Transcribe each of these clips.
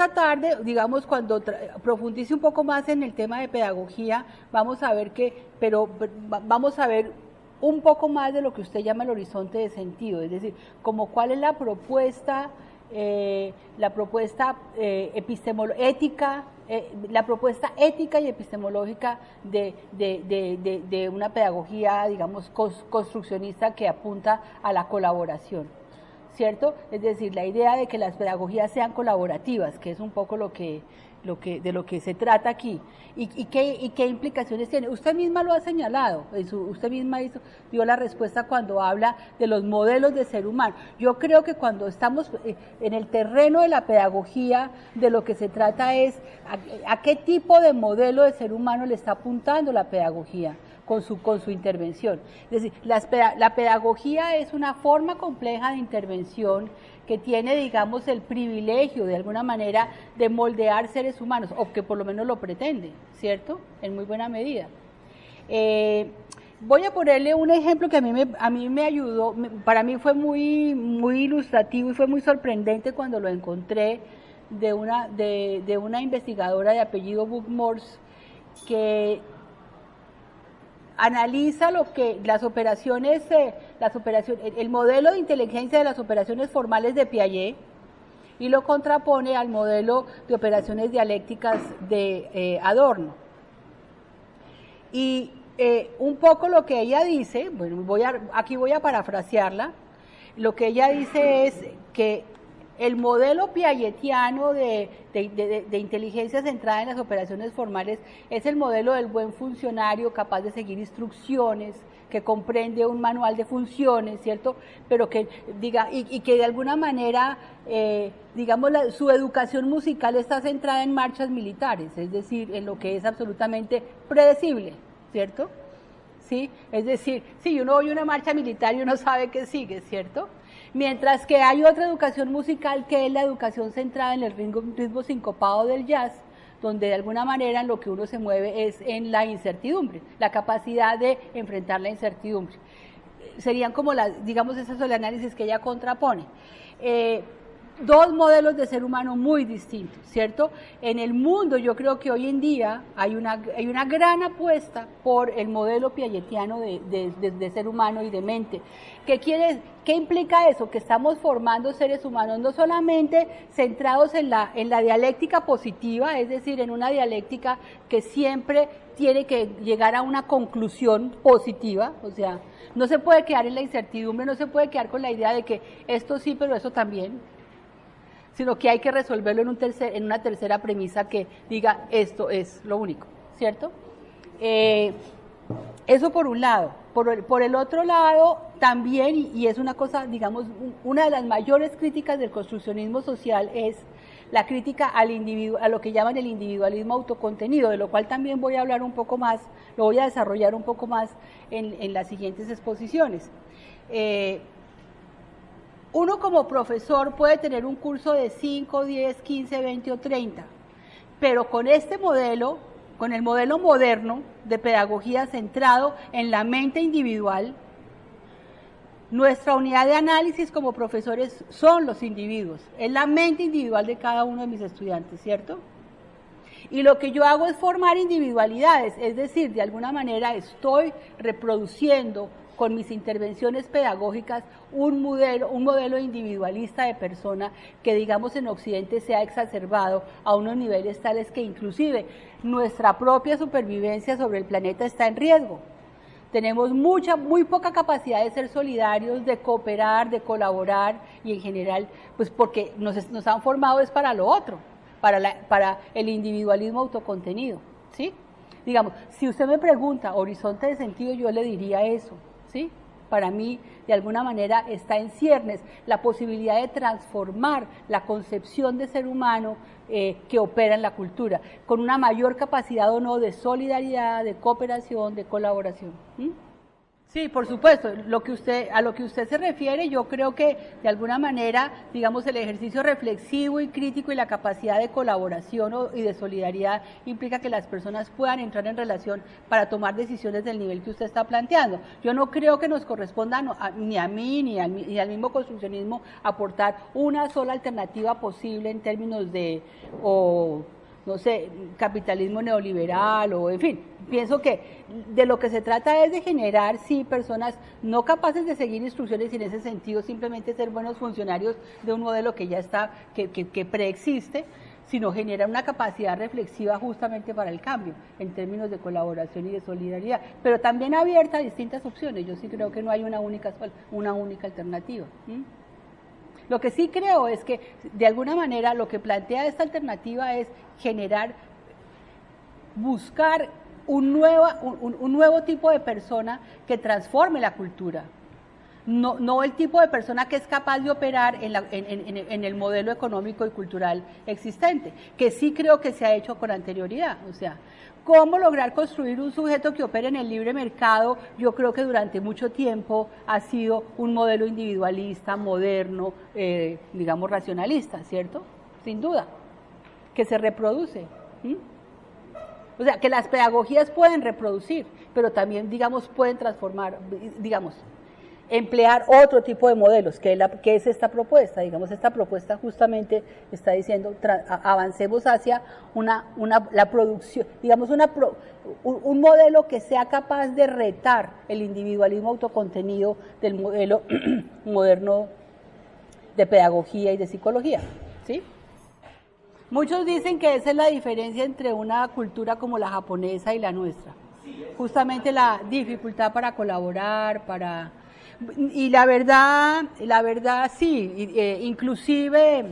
esta tarde, digamos, cuando profundice un poco más en el tema de pedagogía, vamos a ver vamos a ver un poco más de lo que usted llama el horizonte de sentido, es decir, como cuál es la propuesta ética, la propuesta ética y epistemológica de una pedagogía, digamos, construccionista que apunta a la colaboración, ¿cierto? Es decir, la idea de que las pedagogías sean colaborativas, que es un poco de lo que se trata aquí, y qué implicaciones tiene. Usted misma lo ha señalado, usted misma dio la respuesta cuando habla de los modelos de ser humano. Yo creo que cuando estamos en el terreno de la pedagogía, de lo que se trata es a qué tipo de modelo de ser humano le está apuntando la pedagogía con su intervención. Es decir, la pedagogía es una forma compleja de intervención que tiene, digamos, el privilegio, de alguna manera, de moldear seres humanos, o que por lo menos lo pretende, ¿cierto? En muy buena medida. Voy a ponerle un ejemplo que a mí me ayudó, para mí fue muy ilustrativo y fue muy sorprendente cuando lo encontré de una investigadora de apellido Buck-Morss, que analiza el modelo de inteligencia de las operaciones formales de Piaget y lo contrapone al modelo de operaciones dialécticas de Adorno. Y un poco lo que ella dice, bueno, aquí voy a parafrasearla, lo que ella dice es que el modelo piagetiano de inteligencia centrada en las operaciones formales es el modelo del buen funcionario capaz de seguir instrucciones, que comprende un manual de funciones, ¿cierto? Pero que que de alguna manera, digamos, su educación musical está centrada en marchas militares, es decir, en lo que es absolutamente predecible, ¿cierto? ¿Sí? Es decir, si uno oye una marcha militar y uno sabe que sigue, ¿cierto? Mientras que hay otra educación musical que es la educación centrada en el ritmo sincopado del jazz, donde de alguna manera en lo que uno se mueve es en la incertidumbre, la capacidad de enfrentar la incertidumbre. Serían como digamos, ese es el análisis que ella contrapone. Dos modelos de ser humano muy distintos, ¿cierto? En el mundo yo creo que hoy en día hay una gran apuesta por el modelo piagetiano de ser humano y de mente. ¿Qué implica eso? Que estamos formando seres humanos no solamente centrados en la dialéctica positiva, es decir, en una dialéctica que siempre tiene que llegar a una conclusión positiva, o sea, no se puede quedar en la incertidumbre, no se puede quedar con la idea de que esto sí, pero eso también, sino que hay que resolverlo en una tercera premisa que diga esto es lo único, ¿cierto? Eso por un lado. Por el otro lado, también, y es una cosa, digamos, una de las mayores críticas del construccionismo social es la crítica a lo que llaman el individualismo autocontenido, de lo cual también voy a hablar un poco más, lo voy a desarrollar un poco más en las siguientes exposiciones. Uno como profesor puede tener un curso de 5, 10, 15, 20 o 30, pero con este modelo, con el modelo moderno de pedagogía centrado en la mente individual, nuestra unidad de análisis como profesores son los individuos, es la mente individual de cada uno de mis estudiantes, ¿cierto? Y lo que yo hago es formar individualidades, es decir, de alguna manera estoy reproduciendo con mis intervenciones pedagógicas un modelo individualista de persona que, digamos, en Occidente se ha exacerbado a unos niveles tales que inclusive nuestra propia supervivencia sobre el planeta está en riesgo. Tenemos muy poca capacidad de ser solidarios, de cooperar, de colaborar y en general, pues porque nos han formado es para lo otro, para el individualismo autocontenido, ¿sí? Digamos, si usted me pregunta horizonte de sentido, yo le diría eso, ¿sí? Para mí, de alguna manera, está en ciernes la posibilidad de transformar la concepción de ser humano que opera en la cultura, con una mayor capacidad o no de solidaridad, de cooperación, de colaboración. Sí, por supuesto. A lo que usted se refiere, yo creo que de alguna manera, digamos, el ejercicio reflexivo y crítico y la capacidad de colaboración y de solidaridad implica que las personas puedan entrar en relación para tomar decisiones del nivel que usted está planteando. Yo no creo que nos corresponda ni a mí ni al mismo construccionismo aportar una sola alternativa posible en términos de no sé, capitalismo neoliberal o en fin, pienso que de lo que se trata es de generar, sí, personas no capaces de seguir instrucciones y en ese sentido simplemente ser buenos funcionarios de un modelo que ya está, que preexiste, sino generar una capacidad reflexiva justamente para el cambio, en términos de colaboración y de solidaridad, pero también abierta a distintas opciones. Yo sí creo que no hay una única alternativa. Lo que sí creo es que, de alguna manera, lo que plantea esta alternativa es buscar un nuevo tipo de persona que transforme la cultura. No el tipo de persona que es capaz de operar en el modelo económico y cultural existente, que sí creo que se ha hecho con anterioridad. O sea, ¿cómo lograr construir un sujeto que opere en el libre mercado? Yo creo que durante mucho tiempo ha sido un modelo individualista, moderno, digamos racionalista, ¿cierto? Sin duda, que se reproduce. O sea, que las pedagogías pueden reproducir, pero también, digamos, pueden transformar, digamos, emplear otro tipo de modelos, que es esta propuesta. Digamos, esta propuesta justamente está diciendo, avancemos hacia la producción, digamos, un modelo que sea capaz de retar el individualismo autocontenido del modelo moderno de pedagogía y de psicología, ¿sí? Muchos dicen que esa es la diferencia entre una cultura como la japonesa y la nuestra, justamente la dificultad para colaborar, y la verdad sí, inclusive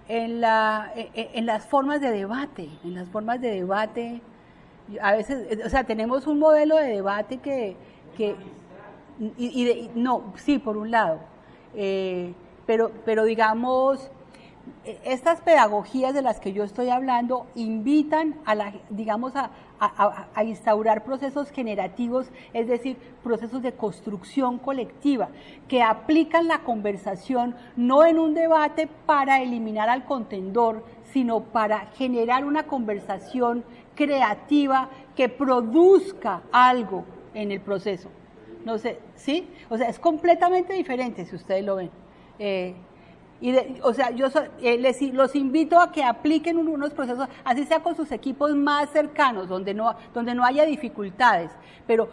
en las formas de debate, a veces, o sea, tenemos un modelo de debate no, sí, por un lado, pero digamos, estas pedagogías de las que yo estoy hablando invitan a instaurar procesos generativos, es decir, procesos de construcción colectiva, que aplican la conversación no en un debate para eliminar al contendor, sino para generar una conversación creativa que produzca algo en el proceso. No sé, ¿sí? O sea, es completamente diferente si ustedes lo ven. O sea, los invito a que apliquen unos procesos, así sea con sus equipos más cercanos, donde no haya dificultades, pero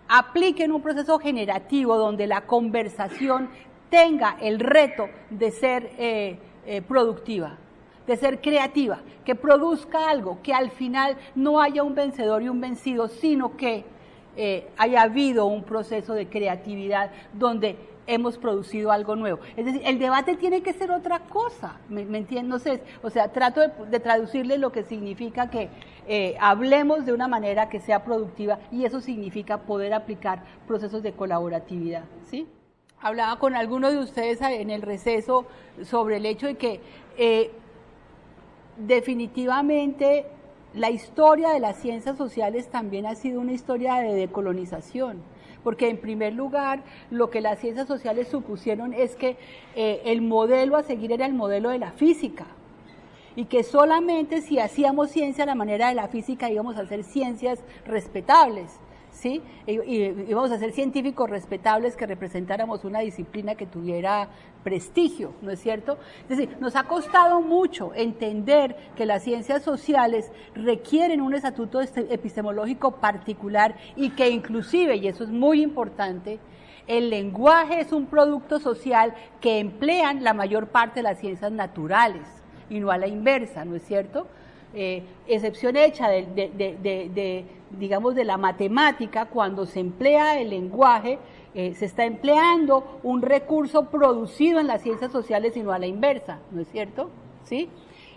apliquen un proceso generativo donde la conversación tenga el reto de ser productiva, de ser creativa, que produzca algo, que al final no haya un vencedor y un vencido, sino que haya habido un proceso de creatividad donde hemos producido algo nuevo. Es decir, el debate tiene que ser otra cosa, ¿me entienden? No sé, o sea, trato de traducirle lo que significa que hablemos de una manera que sea productiva, y eso significa poder aplicar procesos de colaboratividad, ¿sí? Hablaba con algunos de ustedes en el receso sobre el hecho de que definitivamente la historia de las ciencias sociales también ha sido una historia de decolonización, porque en primer lugar lo que las ciencias sociales supusieron es que el modelo a seguir era el modelo de la física, y que solamente si hacíamos ciencia a la manera de la física íbamos a hacer ciencias respetables, ¿sí? Y íbamos a ser científicos respetables que representáramos una disciplina que tuviera prestigio, ¿no es cierto? Es decir, nos ha costado mucho entender que las ciencias sociales requieren un estatuto epistemológico particular, y que inclusive, y eso es muy importante, el lenguaje es un producto social que emplean la mayor parte de las ciencias naturales y no a la inversa, ¿no es cierto? Excepción hecha digamos, de la matemática, cuando se emplea el lenguaje, se está empleando un recurso producido en las ciencias sociales y no a la inversa, ¿no es cierto? ¿Sí?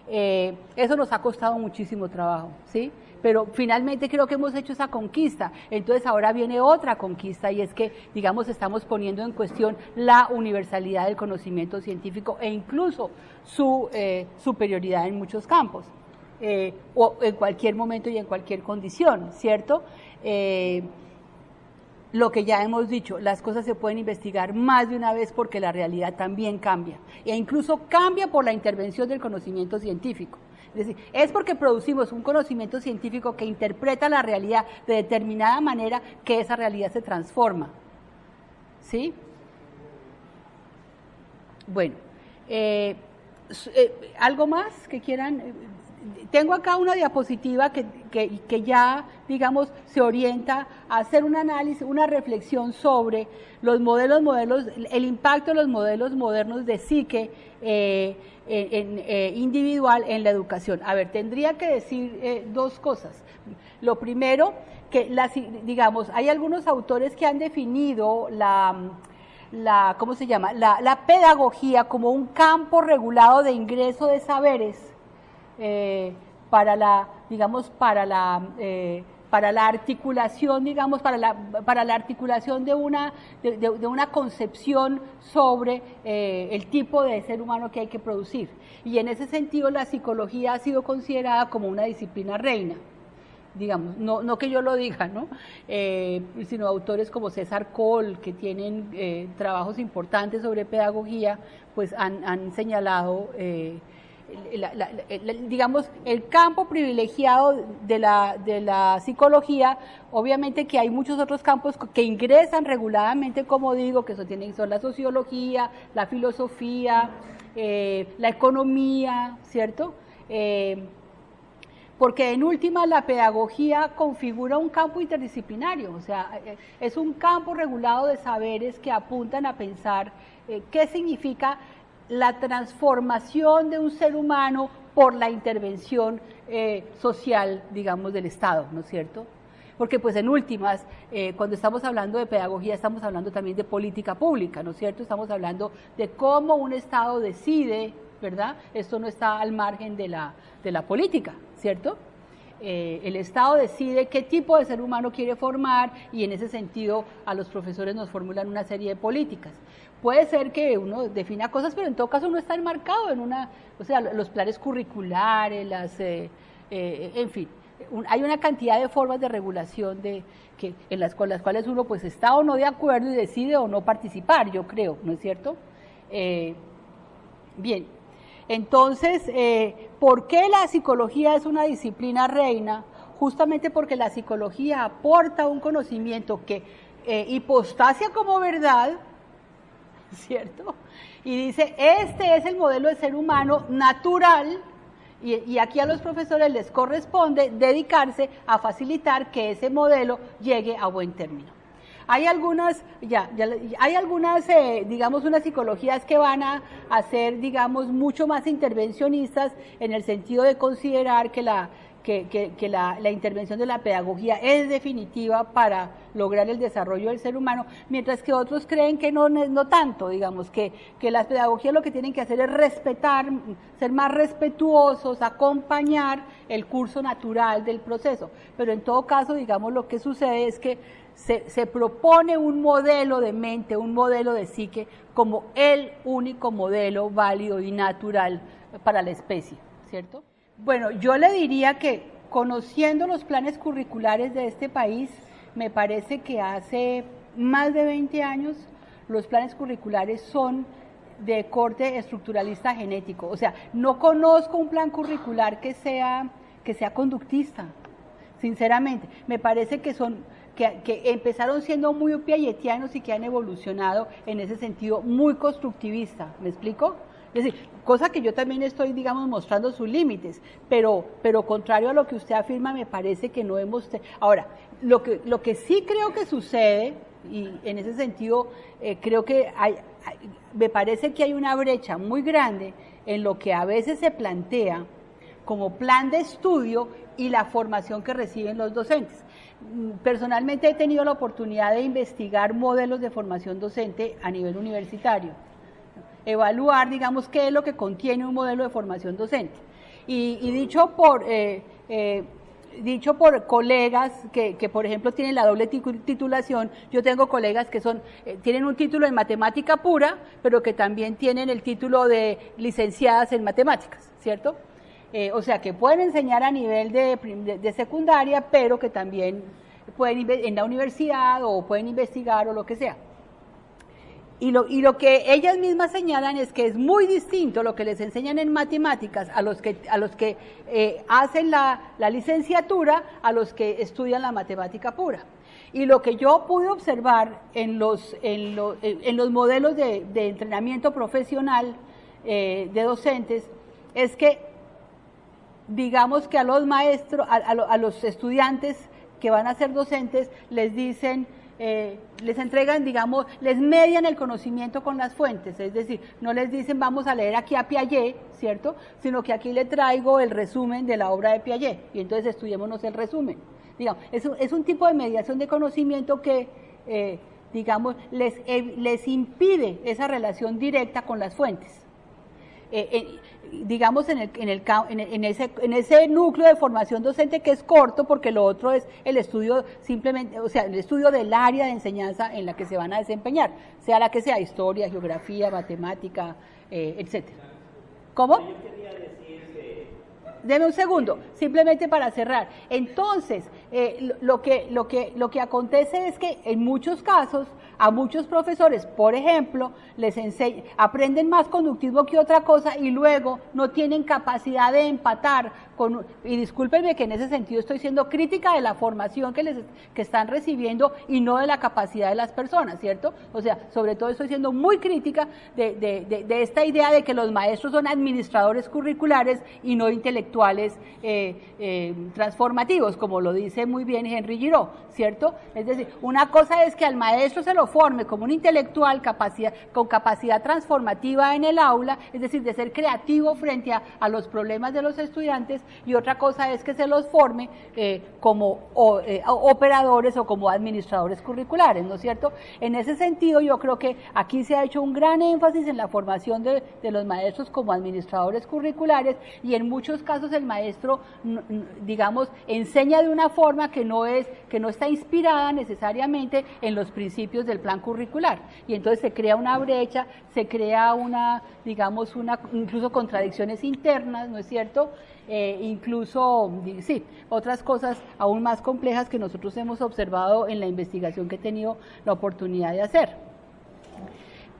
Eso nos ha costado muchísimo trabajo, ¿sí? Pero finalmente creo que hemos hecho esa conquista. Entonces ahora viene otra conquista, y es que, digamos, estamos poniendo en cuestión la universalidad del conocimiento científico e incluso su superioridad en muchos campos. o en cualquier momento y en cualquier condición, ¿cierto? Lo que ya hemos dicho, las cosas se pueden investigar más de una vez porque la realidad también cambia, e incluso cambia por la intervención del conocimiento científico. Es decir, es porque producimos un conocimiento científico que interpreta la realidad de determinada manera que esa realidad se transforma. ¿Sí? Bueno, ¿algo más que quieran? Tengo acá una diapositiva que ya, digamos, se orienta a hacer un análisis, una reflexión sobre los modelos, el impacto de los modelos modernos de psique individual en la educación. A ver, tendría que decir dos cosas. Lo primero, que digamos, hay algunos autores que han definido ¿cómo se llama? La pedagogía como un campo regulado de ingreso de saberes para la articulación, digamos, para la articulación de una concepción sobre el tipo de ser humano que hay que producir. Y en ese sentido la psicología ha sido considerada como una disciplina reina. Digamos, no que yo lo diga, ¿no? Sino autores como César Coll, que tienen trabajos importantes sobre pedagogía, pues han señalado, digamos, el campo privilegiado de la psicología. Obviamente que hay muchos otros campos que ingresan reguladamente, como digo, que son la sociología, la filosofía, la economía, ¿cierto? Porque en última la pedagogía configura un campo interdisciplinario, o sea, es un campo regulado de saberes que apuntan a pensar qué significa la transformación de un ser humano por la intervención social, digamos, del Estado, ¿no es cierto? Porque pues en últimas, cuando estamos hablando de pedagogía, estamos hablando también de política pública, ¿no es cierto? Estamos hablando de cómo un Estado decide, ¿verdad? Esto no está al margen de la política, ¿cierto? El Estado decide qué tipo de ser humano quiere formar y en ese sentido a los profesores nos formulan una serie de políticas. Puede ser que uno defina cosas, pero en todo caso no está enmarcado en o sea, los planes curriculares, en fin, hay una cantidad de formas de regulación en las cuales uno pues está o no de acuerdo y decide o no participar, yo creo, ¿no es cierto? Bien. Entonces, ¿por qué la psicología es una disciplina reina? Justamente porque la psicología aporta un conocimiento que hipostasia como verdad, ¿cierto? Y dice, este es el modelo de ser humano natural, y aquí a los profesores les corresponde dedicarse a facilitar que ese modelo llegue a buen término. Hay algunas, digamos, unas psicologías que van a ser, digamos, mucho más intervencionistas en el sentido de considerar que la intervención de la pedagogía es definitiva para lograr el desarrollo del ser humano, mientras que otros creen que no tanto, digamos, que las pedagogías lo que tienen que hacer es respetar, ser más respetuosos, acompañar el curso natural del proceso. Pero en todo caso, digamos, lo que sucede es que se propone un modelo de mente, un modelo de psique, como el único modelo válido y natural para la especie, ¿cierto? Bueno, yo le diría que conociendo los planes curriculares de este país, me parece que hace más de 20 años los planes curriculares son de corte estructuralista genético. O sea, no conozco un plan curricular que sea conductista, sinceramente. Me parece que empezaron siendo muy piagetianos y que han evolucionado en ese sentido muy constructivista. ¿Me explico? Es decir, cosa que yo también estoy, digamos, mostrando sus límites, pero contrario a lo que usted afirma, me parece que no hemos... Ahora, lo que sí creo que sucede, y en ese sentido creo que me parece que hay una brecha muy grande en lo que a veces se plantea como plan de estudio y la formación que reciben los docentes. Personalmente he tenido la oportunidad de investigar modelos de formación docente a nivel universitario, evaluar, digamos, qué es lo que contiene un modelo de formación docente. Y dicho por colegas que, por ejemplo, tienen la doble titulación, yo tengo colegas que tienen un título en matemática pura, pero que también tienen el título de licenciadas en matemáticas, ¿cierto? O sea, que pueden enseñar a nivel de secundaria, pero que también pueden en la universidad o pueden investigar o lo que sea. Y lo que ellas mismas señalan es que es muy distinto lo que les enseñan en matemáticas a los que hacen la licenciatura, a los que estudian la matemática pura. Y lo que yo pude observar en los modelos de entrenamiento profesional de docentes es que, digamos que a los maestros, a los estudiantes que van a ser docentes, les dicen, les entregan, digamos, les median el conocimiento con las fuentes, es decir, no les dicen vamos a leer aquí a Piaget, ¿cierto?, sino que aquí le traigo el resumen de la obra de Piaget, y entonces estudiémonos el resumen. Digamos, es un tipo de mediación de conocimiento que, digamos, les impide esa relación directa con las fuentes. Digamos en ese núcleo de formación docente que es corto, porque lo otro es el estudio simplemente, o sea, el estudio del área de enseñanza en la que se van a desempeñar, sea la que sea, historia, geografía, matemática, etcétera. ¿Cómo? Deme un segundo, simplemente para cerrar. Entonces, lo que acontece es que en muchos casos, a muchos profesores, por ejemplo, aprenden más conductismo que otra cosa y luego no tienen capacidad de empatar y discúlpenme que en ese sentido estoy siendo crítica de la formación que están recibiendo y no de la capacidad de las personas, ¿cierto? O sea, sobre todo estoy siendo muy crítica de esta idea de que los maestros son administradores curriculares y no intelectuales transformativos, como lo dice muy bien Henry Giraud, ¿cierto? Es decir, una cosa es que al maestro se lo forme como un intelectual con capacidad transformativa en el aula, es decir, de ser creativo frente a los problemas de los estudiantes, y otra cosa es que se los forme como operadores o como administradores curriculares, ¿no es cierto? En ese sentido, yo creo que aquí se ha hecho un gran énfasis en la formación de los maestros como administradores curriculares, y en muchos casos el maestro, digamos, enseña de una forma que no está inspirada necesariamente en los principios del plan curricular, y entonces se crea una brecha, se crea incluso contradicciones internas, ¿no es cierto? Incluso, sí, otras cosas aún más complejas que nosotros hemos observado en la investigación que he tenido la oportunidad de hacer.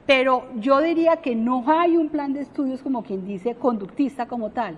Pero yo diría que no hay un plan de estudios, como quien dice, conductista como tal.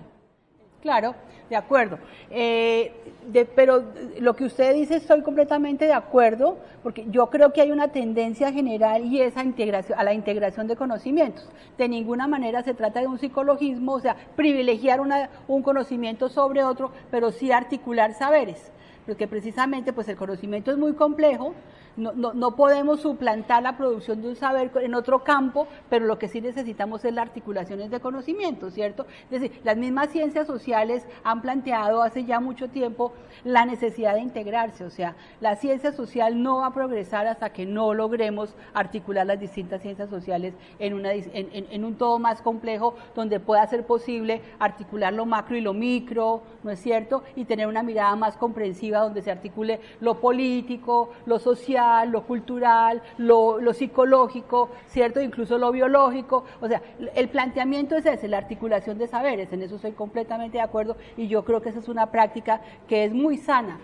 Claro, de acuerdo. Pero lo que usted dice estoy completamente de acuerdo, porque yo creo que hay una tendencia general y es a la integración de conocimientos. De ninguna manera se trata de un psicologismo, o sea, privilegiar un conocimiento sobre otro, pero sí articular saberes, porque precisamente pues el conocimiento es muy complejo. No podemos suplantar la producción de un saber en otro campo, pero lo que sí necesitamos es la articulación de conocimiento, ¿cierto? Es decir, las mismas ciencias sociales han planteado hace ya mucho tiempo la necesidad de integrarse, o sea, la ciencia social no va a progresar hasta que no logremos articular las distintas ciencias sociales en un todo más complejo, donde pueda ser posible articular lo macro y lo micro, ¿no es cierto? Y tener una mirada más comprensiva donde se articule lo político, lo social, lo cultural, lo psicológico, ¿cierto? Incluso lo biológico. O sea, el planteamiento es ese, la articulación de saberes, en eso estoy completamente de acuerdo, y yo creo que esa es una práctica que es muy sana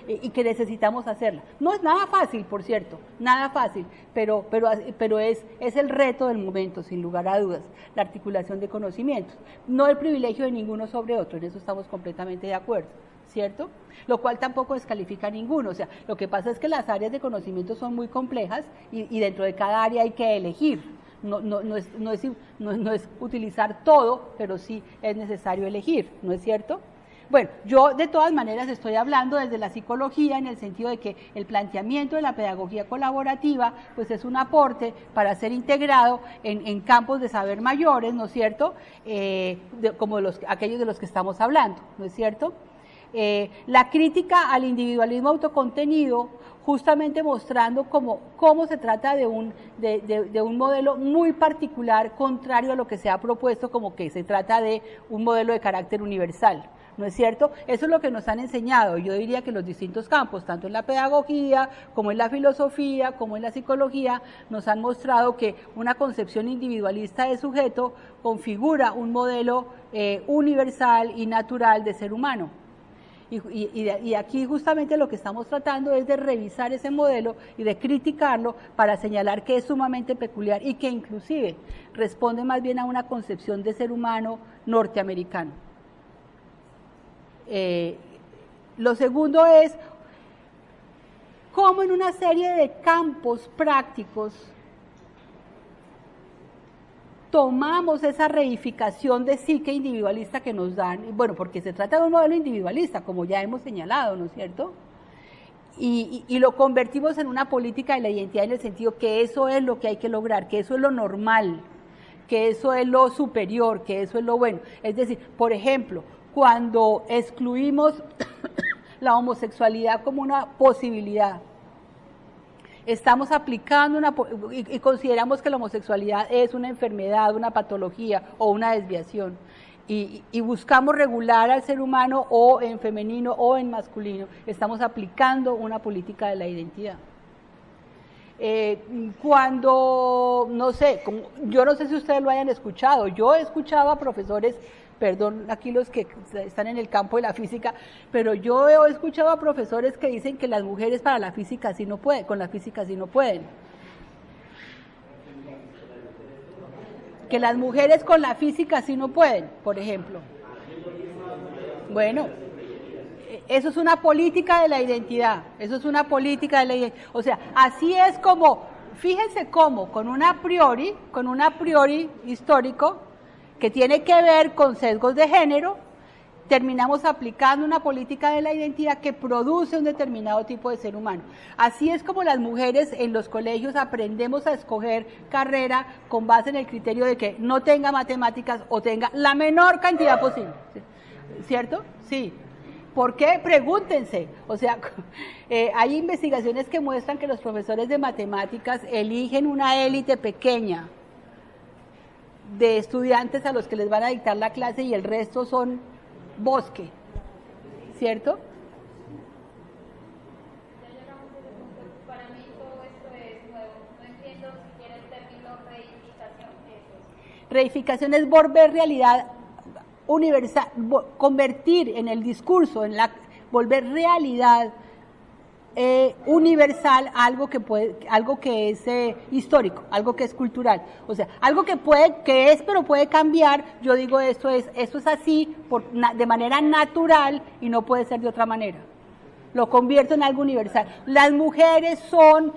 y que necesitamos hacerla. No es nada fácil, por cierto, nada fácil, pero es el reto del momento, sin lugar a dudas, la articulación de conocimientos, no el privilegio de ninguno sobre otro, en eso estamos completamente de acuerdo, ¿cierto? Lo cual tampoco descalifica a ninguno, o sea, lo que pasa es que las áreas de conocimiento son muy complejas y dentro de cada área hay que elegir, no es utilizar todo, pero sí es necesario elegir, ¿no es cierto? Bueno, yo de todas maneras estoy hablando desde la psicología en el sentido de que el planteamiento de la pedagogía colaborativa pues es un aporte para ser integrado en campos de saber mayores, ¿no es cierto? Como aquellos de los que estamos hablando, ¿no es cierto? La crítica al individualismo autocontenido, justamente mostrando cómo se trata de un modelo muy particular, contrario a lo que se ha propuesto, como que se trata de un modelo de carácter universal, ¿no es cierto? Eso es lo que nos han enseñado, yo diría que en los distintos campos, tanto en la pedagogía, como en la filosofía, como en la psicología, nos han mostrado que una concepción individualista de sujeto configura un modelo universal y natural de ser humano. Y aquí justamente lo que estamos tratando es de revisar ese modelo y de criticarlo para señalar que es sumamente peculiar y que inclusive responde más bien a una concepción de ser humano norteamericano. Lo segundo es cómo en una serie de campos prácticos tomamos esa reificación de psique individualista que nos dan, bueno, porque se trata de un modelo individualista, como ya hemos señalado, ¿no es cierto? Y lo convertimos en una política de la identidad en el sentido que eso es lo que hay que lograr, que eso es lo normal, que eso es lo superior, que eso es lo bueno. Es decir, por ejemplo, cuando excluimos la homosexualidad como una posibilidad, estamos aplicando y consideramos que la homosexualidad es una enfermedad, una patología o una desviación, y buscamos regular al ser humano o en femenino o en masculino, estamos aplicando una política de la identidad. Cuando, no sé, yo no sé si ustedes lo hayan escuchado, yo he escuchado a profesores, perdón, aquí los que están en el campo de la física, pero yo he escuchado a profesores que dicen que las mujeres para la física sí no pueden, con la física sí no pueden. Que las mujeres con la física sí no pueden, por ejemplo. Bueno, eso es una política de la identidad, eso es una política de la identidad. O sea, así es como, fíjense cómo, con un a priori histórico, que tiene que ver con sesgos de género, terminamos aplicando una política de la identidad que produce un determinado tipo de ser humano. Así es como las mujeres en los colegios aprendemos a escoger carrera con base en el criterio de que no tenga matemáticas o tenga la menor cantidad posible. ¿Cierto? Sí. ¿Por qué? Pregúntense. O sea, hay investigaciones que muestran que los profesores de matemáticas eligen una élite pequeña de estudiantes a los que les van a dictar la clase y el resto son bosque, ¿cierto? Ya llegamos a ese punto. Para mí todo esto es nuevo. No entiendo siquiera el término reificación. Reificación es volver realidad universal, convertir en el discurso, volver realidad universal algo que es histórico, algo que es cultural, o sea, algo que pero puede cambiar. Yo digo esto es así de manera natural y no puede ser de otra manera. Lo convierto en algo universal. Las mujeres son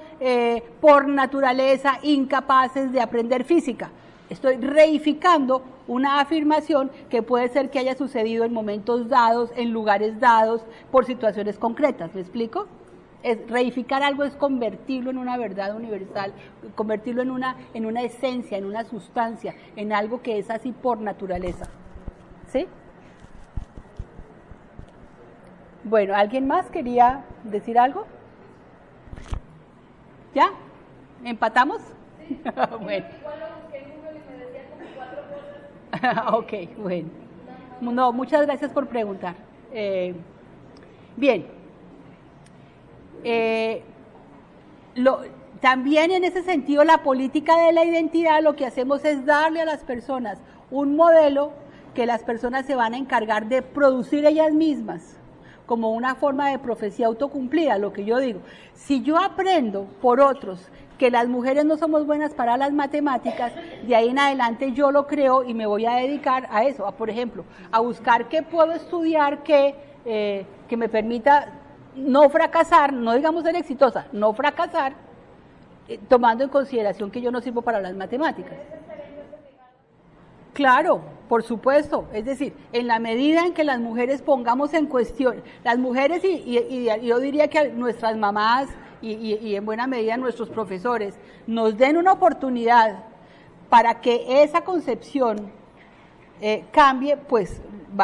por naturaleza incapaces de aprender física. Estoy reificando una afirmación que puede ser que haya sucedido en momentos dados, en lugares dados, por situaciones concretas. ¿Me explico? Reificar algo es convertirlo en una verdad universal, convertirlo en una esencia, en una sustancia, en algo que es así por naturaleza. ¿Sí? Bueno, ¿alguien más quería decir algo? ¿Ya? ¿Empatamos? Sí. Bueno. Igual lo busqué en Google y me decía como 4 cosas. Ok, bueno. No, muchas gracias por preguntar. Bien. También en ese sentido la política de la identidad lo que hacemos es darle a las personas un modelo que las personas se van a encargar de producir ellas mismas como una forma de profecía autocumplida. Lo que yo digo, si yo aprendo por otros que las mujeres no somos buenas para las matemáticas, de ahí en adelante yo lo creo y me voy a dedicar a eso, por ejemplo, a buscar qué puedo estudiar que me permita no fracasar, no digamos ser exitosa, no fracasar, tomando en consideración que yo no sirvo para las matemáticas. Claro, por supuesto, es decir, en la medida en que las mujeres pongamos en cuestión, las mujeres y yo diría que nuestras mamás y en buena medida nuestros profesores nos den una oportunidad para que esa concepción cambie, pues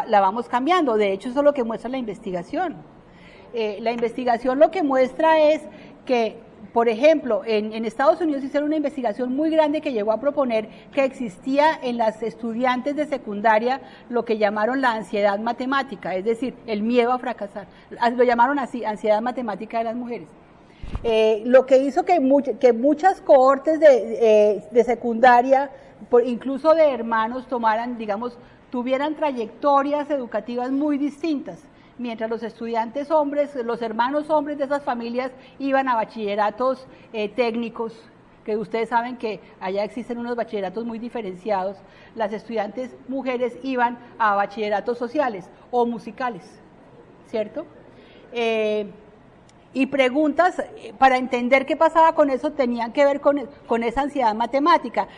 la vamos cambiando. De hecho, eso es lo que muestra la investigación. La investigación lo que muestra es que por ejemplo, en Estados Unidos hicieron una investigación muy grande que llegó a proponer que existía en las estudiantes de secundaria lo que llamaron la ansiedad matemática, es decir, el miedo a fracasar. Lo llamaron así, ansiedad matemática de las mujeres. Lo que hizo que muchas cohortes de secundaria, incluso de hermanos, tuvieran trayectorias educativas muy distintas. Mientras los estudiantes hombres, los hermanos hombres de esas familias iban a bachilleratos técnicos, que ustedes saben que allá existen unos bachilleratos muy diferenciados, las estudiantes mujeres iban a bachilleratos sociales o musicales, ¿cierto? Y preguntas para entender qué pasaba con eso tenían que ver con esa ansiedad matemática.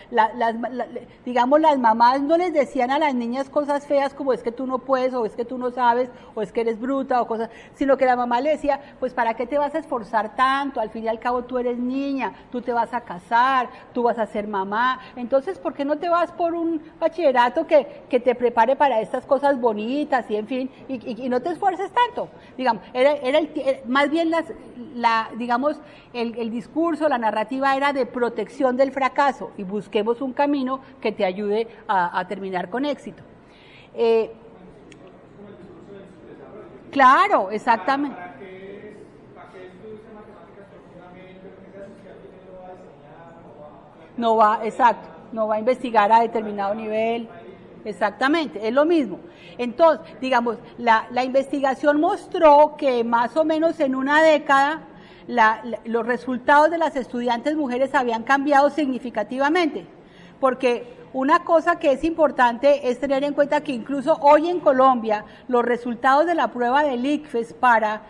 Digamos, las mamás no les decían a las niñas cosas feas como es que tú no puedes, o es que tú no sabes, o es que eres bruta, o cosas, sino que la mamá le decía, pues ¿para qué te vas a esforzar tanto? Al fin y al cabo tú eres niña, tú te vas a casar, tú vas a ser mamá, entonces ¿por qué no te vas por un bachillerato que te prepare para estas cosas bonitas y en fin, y no te esfuerces tanto? Digamos, más bien digamos, el discurso, la narrativa era de protección del fracaso y busquemos un camino que te ayude a terminar con éxito. Claro, exactamente. ¿Para qué estudios de matemáticas profundamente? ¿Porque esa sociedad no lo va a enseñar? No va, exacto, no va a investigar a determinado nivel. Exactamente, es lo mismo. Entonces, digamos, la investigación mostró que más o menos en una década los resultados de las estudiantes mujeres habían cambiado significativamente, porque una cosa que es importante es tener en cuenta que incluso hoy en Colombia los resultados de la prueba del ICFES para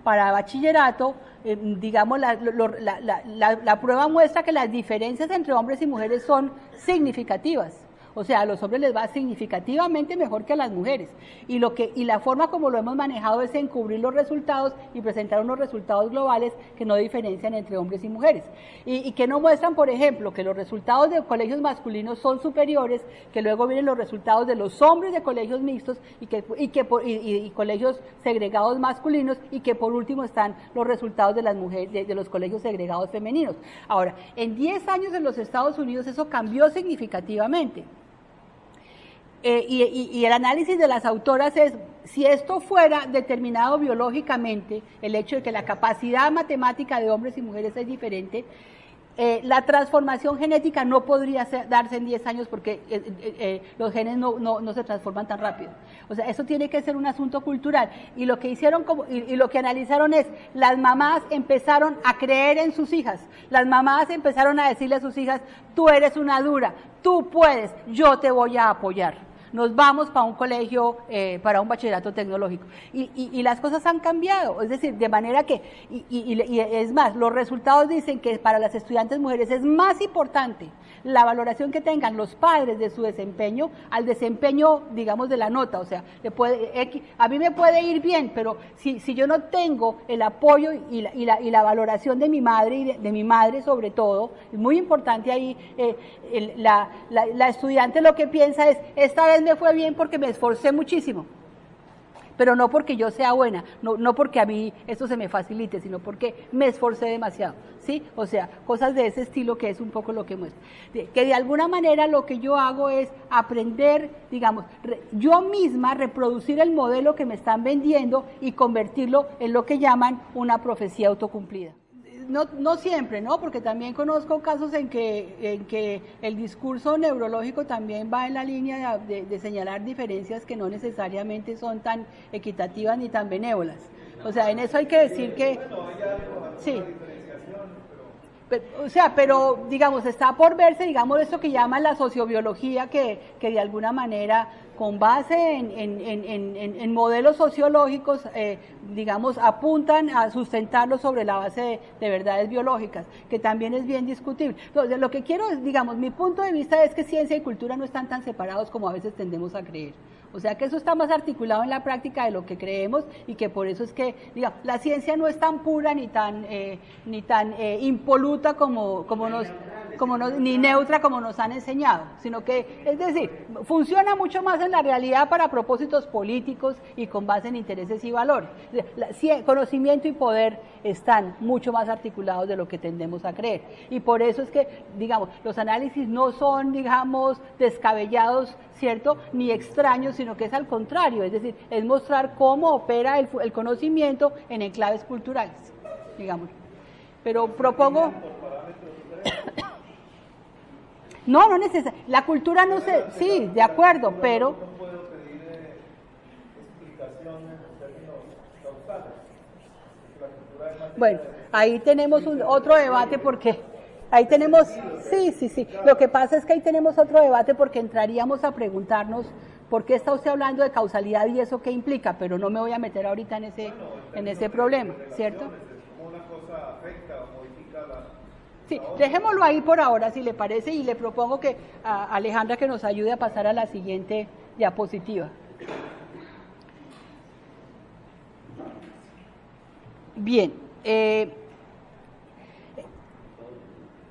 bachillerato, digamos, la prueba muestra que las diferencias entre hombres y mujeres son significativas. O sea, a los hombres les va significativamente mejor que a las mujeres. Y la forma como lo hemos manejado es encubrir los resultados y presentar unos resultados globales que no diferencian entre hombres y mujeres. Y que no muestran, por ejemplo, que los resultados de colegios masculinos son superiores, que luego vienen los resultados de los hombres de colegios mixtos y colegios segregados masculinos, y que por último están los resultados de las mujeres, de los colegios segregados femeninos. Ahora, en 10 años en los Estados Unidos eso cambió significativamente. Y el análisis de las autoras es, si esto fuera determinado biológicamente, el hecho de que la capacidad matemática de hombres y mujeres es diferente, la transformación genética no podría darse en 10 años porque los genes no se transforman tan rápido. O sea, eso tiene que ser un asunto cultural. Y lo que hicieron y lo que analizaron es, las mamás empezaron a creer en sus hijas, las mamás empezaron a decirle a sus hijas, tú eres una dura, tú puedes, yo te voy a apoyar. Nos vamos para un colegio, para un bachillerato tecnológico. Y las cosas han cambiado, es decir, de manera que, y es más, los resultados dicen que para las estudiantes mujeres es más importante la valoración que tengan los padres de su desempeño al desempeño, digamos, de la nota. O sea, a mí me puede ir bien, pero si yo no tengo el apoyo y la valoración de mi madre, y de mi madre sobre todo, es muy importante ahí, la estudiante lo que piensa es, esta vez me fue bien porque me esforcé muchísimo, pero no porque yo sea buena, no porque a mí esto se me facilite, sino porque me esforcé demasiado, ¿sí? O sea, cosas de ese estilo, que es un poco lo que muestra. Que de alguna manera lo que yo hago es aprender, digamos, yo misma reproducir el modelo que me están vendiendo y convertirlo en lo que llaman una profecía autocumplida. No siempre, ¿no? Porque también conozco casos en que el discurso neurológico también va en la línea de señalar diferencias que no necesariamente son tan equitativas ni tan benévolas. O sea, en eso hay que decir que... Sí. Pero digamos, está por verse, digamos, eso que llaman la sociobiología, que de alguna manera, con base en modelos sociológicos, digamos, apuntan a sustentarlo sobre la base de verdades biológicas, que también es bien discutible. Entonces, lo que quiero es, digamos, mi punto de vista es que ciencia y cultura no están tan separados como a veces tendemos a creer. O sea, que eso está más articulado en la práctica de lo que creemos, y que por eso es que, digamos, la ciencia no es tan pura ni tan impoluta como nos... ni neutra como nos han enseñado, sino que, es decir, funciona mucho más en la realidad para propósitos políticos y con base en intereses y valores. Conocimiento y poder están mucho más articulados de lo que tendemos a creer. Y por eso es que, digamos, los análisis no son, digamos, descabellados, ¿cierto?, ni extraños, sino que es al contrario, es decir, es mostrar cómo opera el conocimiento en enclaves culturales, digamos. Pero propongo... No necesariamente. La cultura no se... Sí, de acuerdo, pero... No puedo pedir explicaciones en términos causales. La cultura es más... Bueno, ahí tenemos otro debate porque... Ahí tenemos... Sí. Lo que pasa es que ahí tenemos otro debate porque entraríamos a preguntarnos por qué está usted hablando de causalidad y eso qué implica, pero no me voy a meter ahorita en ese problema, ¿cierto? ¿Cómo una cosa afecta o modifica la... Sí, dejémoslo ahí por ahora, si le parece, y le propongo que a Alejandra que nos ayude a pasar a la siguiente diapositiva. Bien,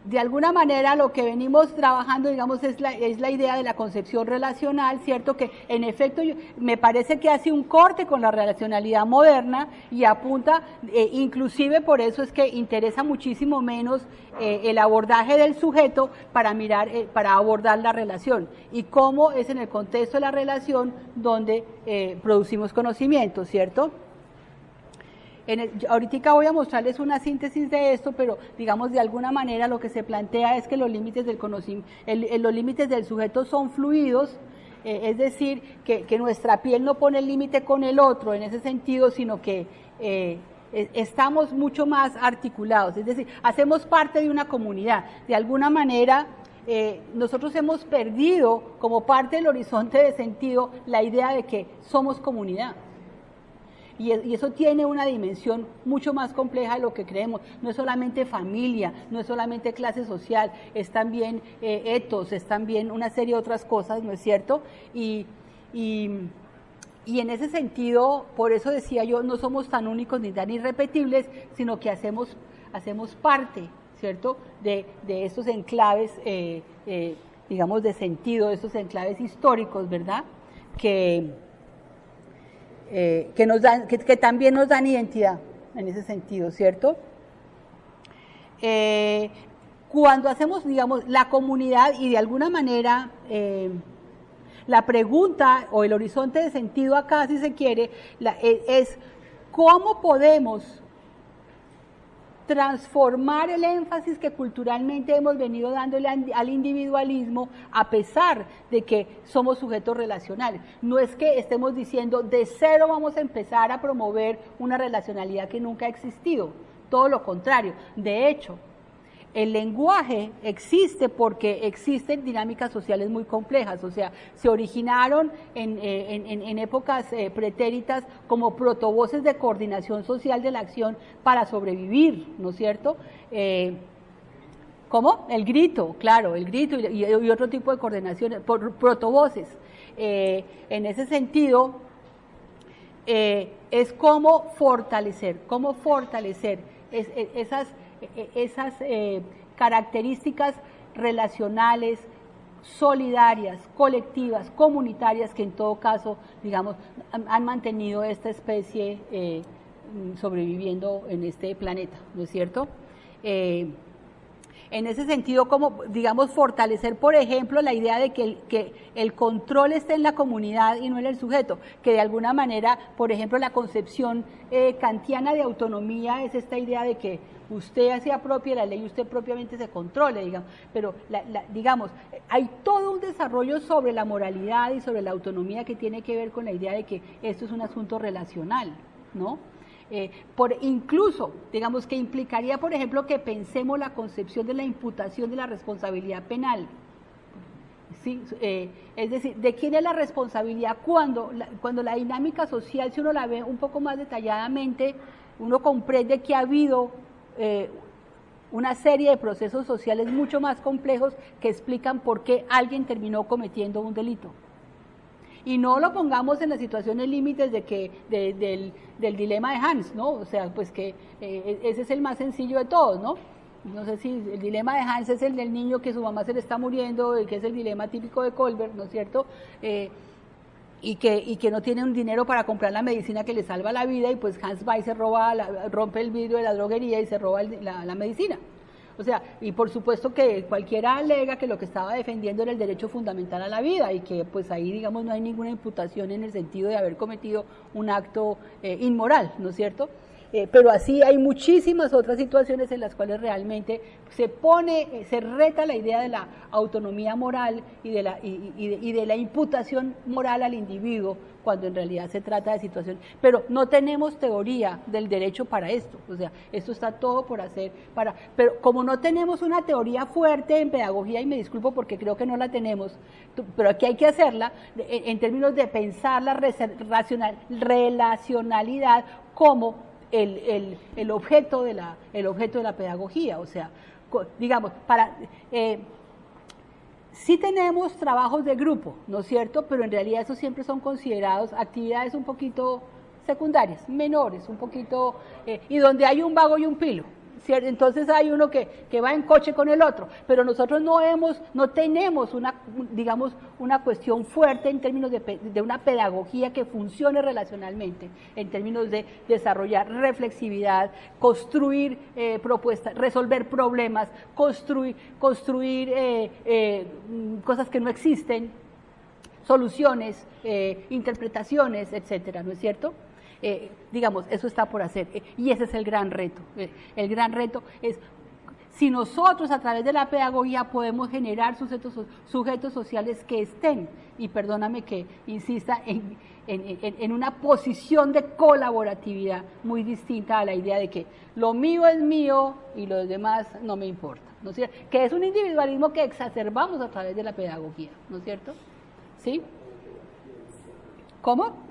de alguna manera lo que venimos trabajando, digamos, es la idea de la concepción relacional, ¿cierto? Que en efecto me parece que hace un corte con la relacionalidad moderna y apunta, inclusive por eso es que interesa muchísimo menos el abordaje del sujeto para abordar la relación y cómo es en el contexto de la relación donde producimos conocimiento, ¿cierto? Ahorita voy a mostrarles una síntesis de esto, pero digamos de alguna manera lo que se plantea es que los límites del conocimiento, los límites del sujeto son fluidos, es decir, que nuestra piel no pone el límite con el otro en ese sentido, sino que estamos mucho más articulados, es decir, hacemos parte de una comunidad. De alguna manera, nosotros hemos perdido como parte del horizonte de sentido la idea de que somos comunidad. Y eso tiene una dimensión mucho más compleja de lo que creemos. No es solamente familia, no es solamente clase social, es también etos, es también una serie de otras cosas, ¿no es cierto? Y en ese sentido, por eso decía yo, no somos tan únicos ni tan irrepetibles, sino que hacemos parte, ¿cierto?, de estos enclaves, digamos, de sentido, de estos enclaves históricos, ¿verdad?, que también nos dan identidad en ese sentido, ¿cierto? Cuando hacemos, digamos, la comunidad y de alguna manera la pregunta o el horizonte de sentido acá, si se quiere, es cómo podemos transformar el énfasis que culturalmente hemos venido dándole al individualismo a pesar de que somos sujetos relacionales. No es que estemos diciendo de cero vamos a empezar a promover una relacionalidad que nunca ha existido, todo lo contrario. De hecho, el lenguaje existe porque existen dinámicas sociales muy complejas, o sea, se originaron en épocas pretéritas como protovoces de coordinación social de la acción para sobrevivir, ¿no es cierto? ¿Cómo? El grito, claro, el grito y otro tipo de coordinación, protovoces. En ese sentido, es cómo fortalecer esas características relacionales, solidarias, colectivas, comunitarias, que en todo caso, digamos, han mantenido esta especie sobreviviendo en este planeta, ¿no es cierto? En ese sentido, como, digamos, fortalecer, por ejemplo, la idea de que el control esté en la comunidad y no en el sujeto, que de alguna manera, por ejemplo, la concepción kantiana de autonomía es esta idea de que usted se apropie la ley y usted propiamente se controle, digamos, pero digamos, hay todo un desarrollo sobre la moralidad y sobre la autonomía que tiene que ver con la idea de que esto es un asunto relacional, ¿no? Incluso, digamos, que implicaría, por ejemplo, que pensemos la concepción de la imputación de la responsabilidad penal. ¿Sí? Es decir, ¿de quién es la responsabilidad? Cuando la dinámica social, si uno la ve un poco más detalladamente, uno comprende que ha habido una serie de procesos sociales mucho más complejos que explican por qué alguien terminó cometiendo un delito. Y no lo pongamos en las situaciones límites del dilema de Hans, ¿no? O sea, pues que ese es el más sencillo de todos, ¿no? no sé si el dilema de Hans es el del niño que su mamá se le está muriendo, que es el dilema típico de Colbert, ¿no es cierto? Y que no tiene un dinero para comprar la medicina que le salva la vida, y pues Hans va y se rompe el vidrio de la droguería y se roba la medicina. O sea, y por supuesto que cualquiera alega que lo que estaba defendiendo era el derecho fundamental a la vida, y que pues ahí, digamos, no hay ninguna imputación en el sentido de haber cometido un acto inmoral, ¿no es cierto? Pero así hay muchísimas otras situaciones en las cuales realmente se reta la idea de la autonomía moral y de la imputación moral al individuo, cuando en realidad se trata de situaciones. Pero no tenemos teoría del derecho para esto, o sea, esto está todo por hacer, pero como no tenemos una teoría fuerte en pedagogía, y me disculpo porque creo que no la tenemos, pero aquí hay que hacerla, en términos de pensar la relacionalidad como el objeto de la pedagogía. O sea, digamos, sí tenemos trabajos de grupo, ¿no es cierto? Pero en realidad esos siempre son considerados actividades un poquito secundarias, menores, un poquito, y donde hay un vago y un pilo, ¿cierto? Entonces hay uno que va en coche con el otro, pero nosotros no tenemos una cuestión fuerte en términos de una pedagogía que funcione relacionalmente, en términos de desarrollar reflexividad, construir propuestas, resolver problemas, construir cosas que no existen, soluciones, interpretaciones, etcétera, ¿no es cierto? Digamos, eso está por hacer, y ese es el gran reto. El gran reto es si nosotros a través de la pedagogía podemos generar sujetos sociales que estén, y perdóname que insista, en una posición de colaboratividad muy distinta a la idea de que lo mío es mío y lo demás no me importa, ¿no es cierto? Que es un individualismo que exacerbamos a través de la pedagogía, ¿no es cierto? ¿Sí? ¿Cómo?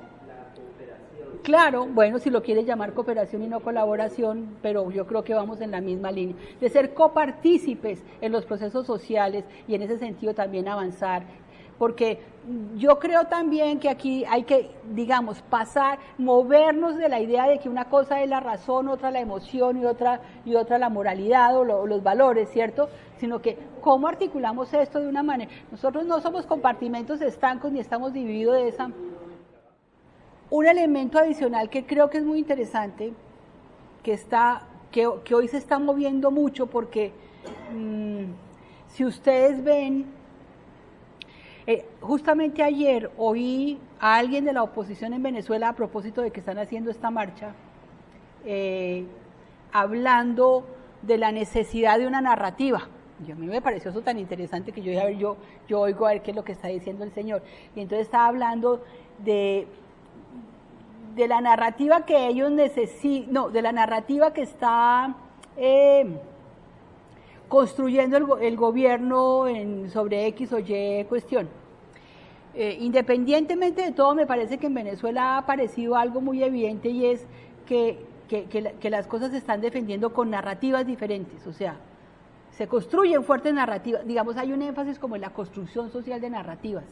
Claro, bueno, si lo quieres llamar cooperación y no colaboración, pero yo creo que vamos en la misma línea, de ser copartícipes en los procesos sociales y en ese sentido también avanzar, porque yo creo también que aquí hay que, digamos, movernos de la idea de que una cosa es la razón, otra la emoción y otra la moralidad o los valores, ¿cierto? Sino que cómo articulamos esto de una manera. Nosotros no somos compartimentos estancos ni estamos divididos de esa. Un elemento adicional que creo que es muy interesante, que hoy se está moviendo mucho, porque si ustedes ven, justamente ayer oí a alguien de la oposición en Venezuela, a propósito de que están haciendo esta marcha, hablando de la necesidad de una narrativa. Y a mí me pareció eso tan interesante que yo oigo a ver qué es lo que está diciendo el señor. Y entonces estaba hablando de la narrativa que ellos necesitan, no, de la narrativa que está construyendo el gobierno sobre X o Y cuestión. Independientemente de todo, me parece que en Venezuela ha aparecido algo muy evidente, y es que las cosas se están defendiendo con narrativas diferentes. O sea, se construyen fuertes narrativas, digamos, hay un énfasis como en la construcción social de narrativas.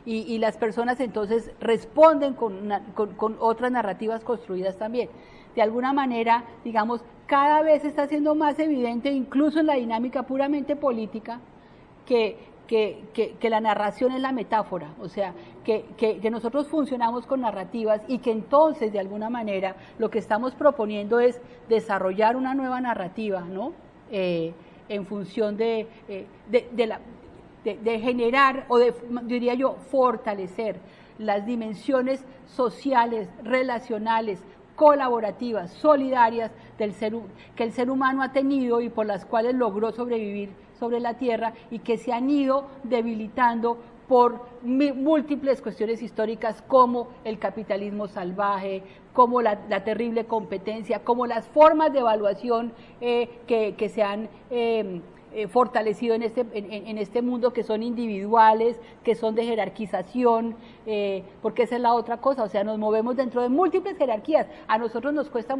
Y las personas entonces responden con otras narrativas construidas también. De alguna manera, digamos, cada vez está siendo más evidente, incluso en la dinámica puramente política, que la narración es la metáfora, o sea, que nosotros funcionamos con narrativas, y que entonces, de alguna manera, lo que estamos proponiendo es desarrollar una nueva narrativa, ¿no? En función de generar, o diría yo, fortalecer las dimensiones sociales, relacionales, colaborativas, solidarias que el ser humano ha tenido y por las cuales logró sobrevivir sobre la Tierra, y que se han ido debilitando por múltiples cuestiones históricas, como el capitalismo salvaje, como la terrible competencia, como las formas de evaluación que se han fortalecido en este mundo, que son individuales, que son de jerarquización, porque esa es la otra cosa. O sea, nos movemos dentro de múltiples jerarquías. A nosotros nos cuesta,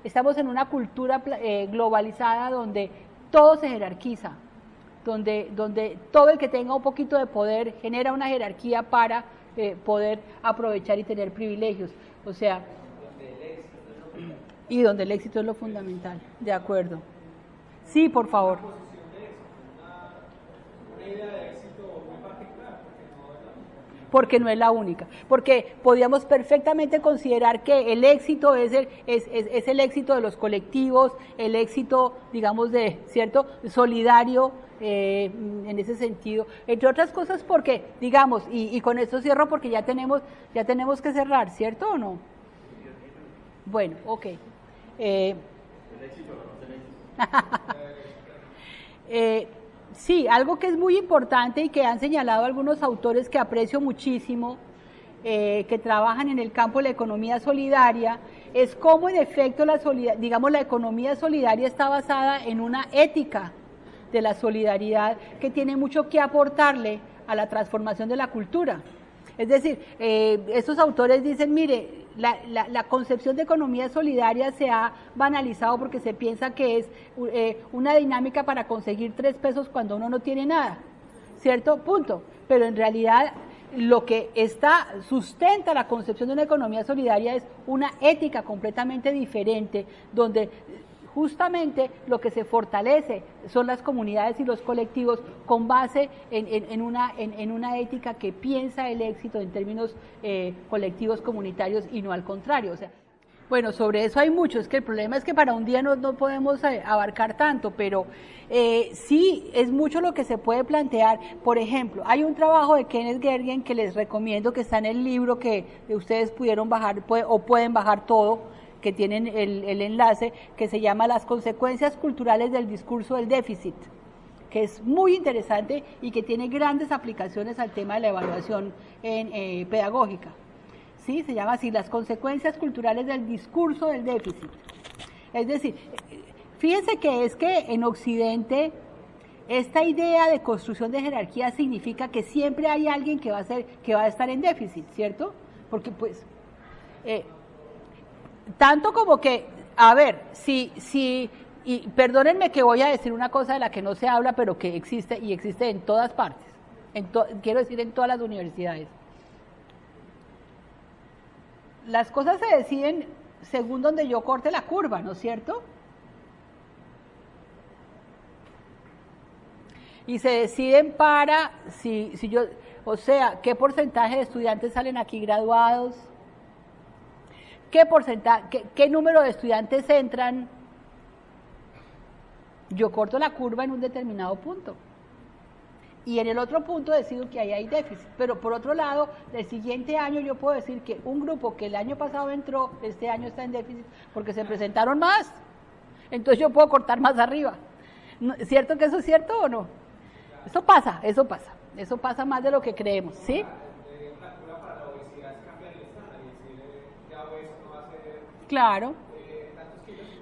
estamos en una cultura globalizada donde todo se jerarquiza, donde todo el que tenga un poquito de poder genera una jerarquía para poder aprovechar y tener privilegios. O sea, y donde el éxito es lo fundamental. De acuerdo. Sí, por favor. Una idea de éxito muy particular, Porque no es la única. Porque podríamos perfectamente considerar que el éxito es el éxito de los colectivos, el éxito, digamos, ¿cierto?, solidario, en ese sentido. Entre otras cosas porque, digamos, y con esto cierro porque ya tenemos que cerrar, ¿cierto o no? Bueno, ok. Sí, algo que es muy importante y que han señalado algunos autores que aprecio muchísimo, que trabajan en el campo de la economía solidaria, es cómo en efecto la economía solidaria está basada en una ética de la solidaridad que tiene mucho que aportarle a la transformación de la cultura. Es decir, estos autores dicen, mire, la concepción de economía solidaria se ha banalizado porque se piensa que es una dinámica para conseguir 3 pesos cuando uno no tiene nada, ¿cierto? Punto. Pero en realidad lo que sustenta la concepción de una economía solidaria es una ética completamente diferente, donde justamente lo que se fortalece son las comunidades y los colectivos con base en una ética que piensa el éxito en términos colectivos comunitarios y no al contrario. O sea, bueno, sobre eso hay mucho, es que el problema es que para un día no podemos abarcar tanto, pero sí es mucho lo que se puede plantear. Por ejemplo, hay un trabajo de Kenneth Gergen que les recomiendo, que está en el libro que ustedes pudieron bajar o pueden bajar todo, que tienen el enlace, que se llama Las consecuencias culturales del discurso del déficit, que es muy interesante y que tiene grandes aplicaciones al tema de la evaluación pedagógica. ¿Sí? Se llama así, Las consecuencias culturales del discurso del déficit. Es decir, fíjense que en Occidente esta idea de construcción de jerarquía significa que siempre hay alguien que va a estar en déficit, ¿cierto? Porque pues tanto como que, a ver, y perdónenme que voy a decir una cosa de la que no se habla, pero que existe y existe en todas partes, quiero decir en todas las universidades. Las cosas se deciden según donde yo corte la curva, ¿no es cierto? Y se deciden para, o sea, qué porcentaje de estudiantes salen aquí graduados, qué número de estudiantes entran. Yo corto la curva en un determinado punto. Y en el otro punto decido que ahí hay déficit. Pero por otro lado, el siguiente año yo puedo decir que un grupo que el año pasado entró, este año está en déficit porque se presentaron más. Entonces yo puedo cortar más arriba. ¿Cierto que eso es cierto o no? Eso pasa más de lo que creemos, ¿sí? Claro.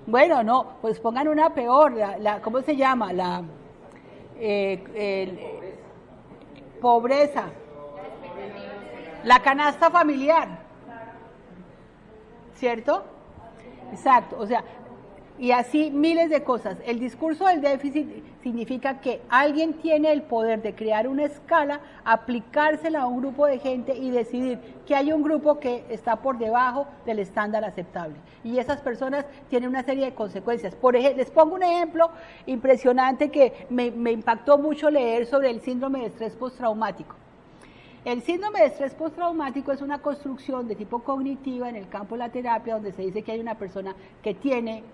Bueno, no, pues pongan una peor, ¿cómo se llama? Pobreza. La canasta familiar. ¿Cierto? Exacto, o sea, y así miles de cosas. El discurso del déficit significa que alguien tiene el poder de crear una escala, aplicársela a un grupo de gente y decidir que hay un grupo que está por debajo del estándar aceptable. Y esas personas tienen una serie de consecuencias. Por ejemplo, les pongo un ejemplo impresionante que me impactó mucho leer sobre el síndrome de estrés postraumático. El síndrome de estrés postraumático es una construcción de tipo cognitiva en el campo de la terapia, donde se dice que hay una persona que tiene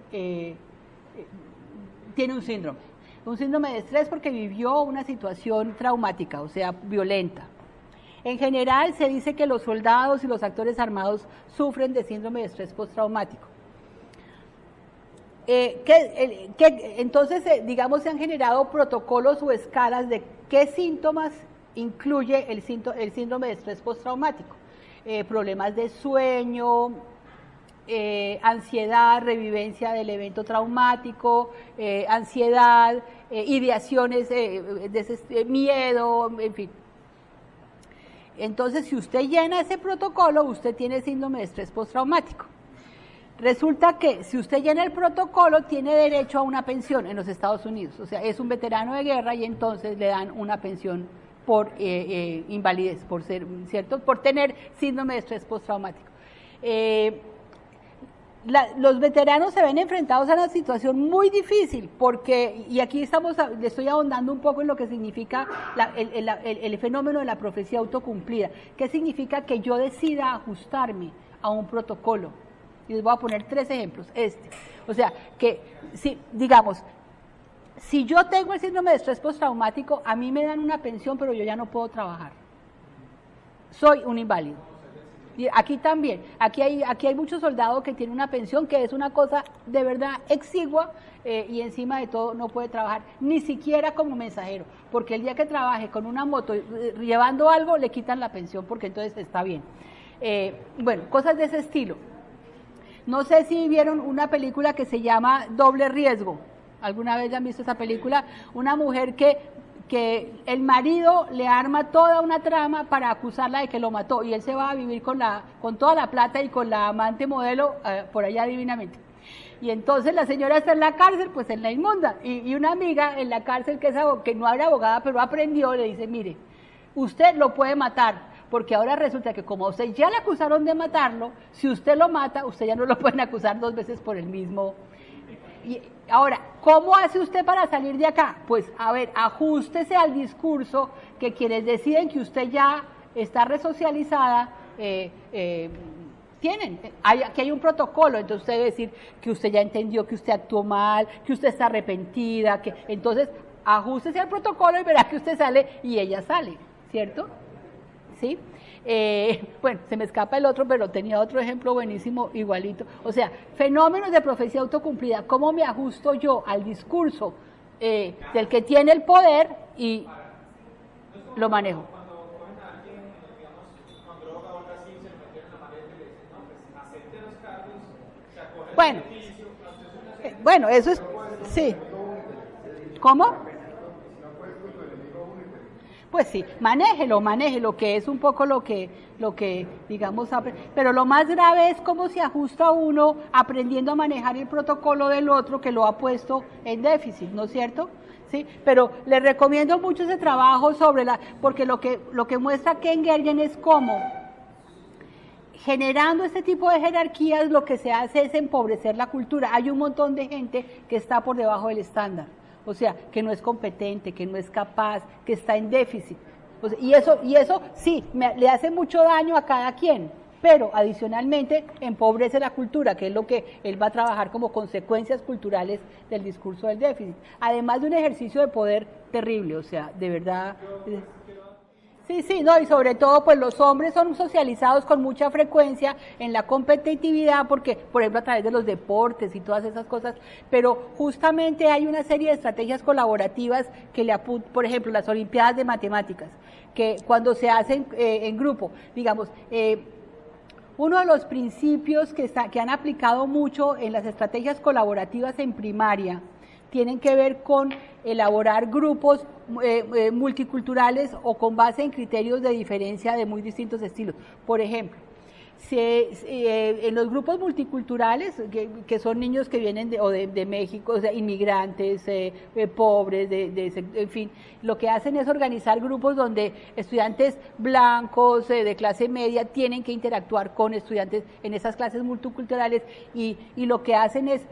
un síndrome de estrés porque vivió una situación traumática, o sea, violenta. En general se dice que los soldados y los actores armados sufren de síndrome de estrés postraumático. Entonces, digamos, se han generado protocolos o escalas de qué síntomas incluye el síndrome de estrés postraumático. Problemas de sueño, ansiedad, revivencia del evento traumático, ansiedad, ideaciones, miedo, en fin. Entonces, si usted llena ese protocolo, usted tiene síndrome de estrés postraumático. Resulta que si usted llena el protocolo, tiene derecho a una pensión en los Estados Unidos. O sea, es un veterano de guerra y entonces le dan una pensión por invalidez, por tener síndrome de estrés postraumático. los veteranos se ven enfrentados a una situación muy difícil, porque, y aquí le estoy ahondando un poco en lo que significa el fenómeno de la profecía autocumplida. ¿Qué significa? Que yo decida ajustarme a un protocolo. Y les voy a poner 3 ejemplos. O sea, que si, digamos, si yo tengo el síndrome de estrés postraumático, a mí me dan una pensión, pero yo ya no puedo trabajar. Soy un inválido. Y aquí también, aquí hay muchos soldados que tienen una pensión que es una cosa de verdad exigua, y encima de todo no puede trabajar, ni siquiera como mensajero, porque el día que trabaje con una moto llevando algo le quitan la pensión, porque entonces está bien. Bueno, cosas de ese estilo. No sé si vieron una película que se llama Doble Riesgo. ¿Alguna vez han visto esa película? Una mujer que el marido le arma toda una trama para acusarla de que lo mató, y él se va a vivir con toda la plata y con la amante modelo por allá divinamente. Y entonces la señora está en la cárcel, pues en la inmunda, y una amiga en la cárcel que no era abogada, pero aprendió, le dice: mire, usted lo puede matar, porque ahora resulta que como a usted ya le acusaron de matarlo, si usted lo mata, usted ya no lo pueden acusar 2 veces por el mismo. Y ahora, ¿cómo hace usted para salir de acá? Pues, a ver, ajústese al discurso que quienes deciden que usted ya está resocializada tienen. Aquí hay un protocolo, entonces usted debe decir que usted ya entendió que usted actuó mal, que usted está arrepentida, entonces ajústese al protocolo y verá que usted sale y ella sale, ¿cierto? ¿Sí? Bueno, se me escapa el otro, pero tenía otro ejemplo buenísimo, igualito. O sea, fenómenos de profecía autocumplida. ¿Cómo me ajusto yo al discurso del que tiene el poder y lo manejo? Cuando cogen a alguien, digamos, con droga o algo así, se lo metieron en la maleta y le dicen: no, pues acepte los cargos, se acoge el Bueno, beneficio. bueno, eso es, sí. ¿Cómo? Pues sí, manéjelo, que es un poco lo que digamos, pero lo más grave es cómo se ajusta uno aprendiendo a manejar el protocolo del otro que lo ha puesto en déficit, ¿no es cierto? Sí, pero les recomiendo mucho ese trabajo porque lo que muestra Ken Gergen es cómo, generando este tipo de jerarquías, lo que se hace es empobrecer la cultura. Hay un montón de gente que está por debajo del estándar. O sea, que no es competente, que no es capaz, que está en déficit. O sea, y eso sí, le hace mucho daño a cada quien, pero adicionalmente empobrece la cultura, que es lo que él va a trabajar como consecuencias culturales del discurso del déficit. Además de un ejercicio de poder terrible, o sea, de verdad. Sí, no, y sobre todo, pues los hombres son socializados con mucha frecuencia en la competitividad, porque, por ejemplo, a través de los deportes y todas esas cosas, pero justamente hay una serie de estrategias colaborativas que le apuntan, por ejemplo, las Olimpiadas de Matemáticas, que cuando se hacen en grupo, digamos, uno de los principios que han aplicado mucho en las estrategias colaborativas en primaria tienen que ver con elaborar grupos multiculturales o con base en criterios de diferencia de muy distintos estilos. Por ejemplo, en los grupos multiculturales, que son niños que vienen de México, o sea, inmigrantes, pobres, en fin, lo que hacen es organizar grupos donde estudiantes blancos de clase media tienen que interactuar con estudiantes en esas clases multiculturales, y lo que hacen es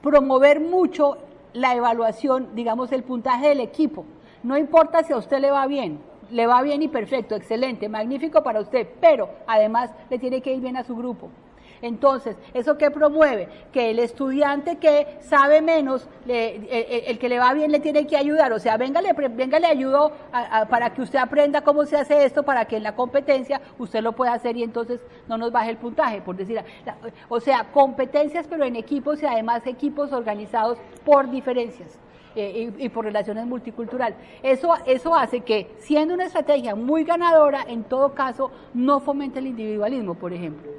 promover mucho la evaluación, digamos, el puntaje del equipo. No importa si a usted le va bien y perfecto, excelente, magnífico para usted, pero además le tiene que ir bien a su grupo. Entonces, ¿eso qué promueve? Que el estudiante que sabe menos, el que le va bien le tiene que ayudar, o sea, venga, le ayudo para que usted aprenda cómo se hace esto, para que en la competencia usted lo pueda hacer y entonces no nos baje el puntaje, por decir, o sea, competencias pero en equipos y además equipos organizados por diferencias. Y por relaciones multiculturales. Eso hace que, siendo una estrategia muy ganadora, en todo caso, no fomente el individualismo, por ejemplo,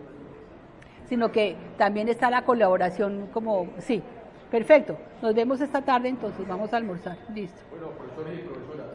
sino que también está la colaboración como, sí, perfecto, nos vemos esta tarde entonces, vamos a almorzar, listo. Bueno, profesores y profesoras,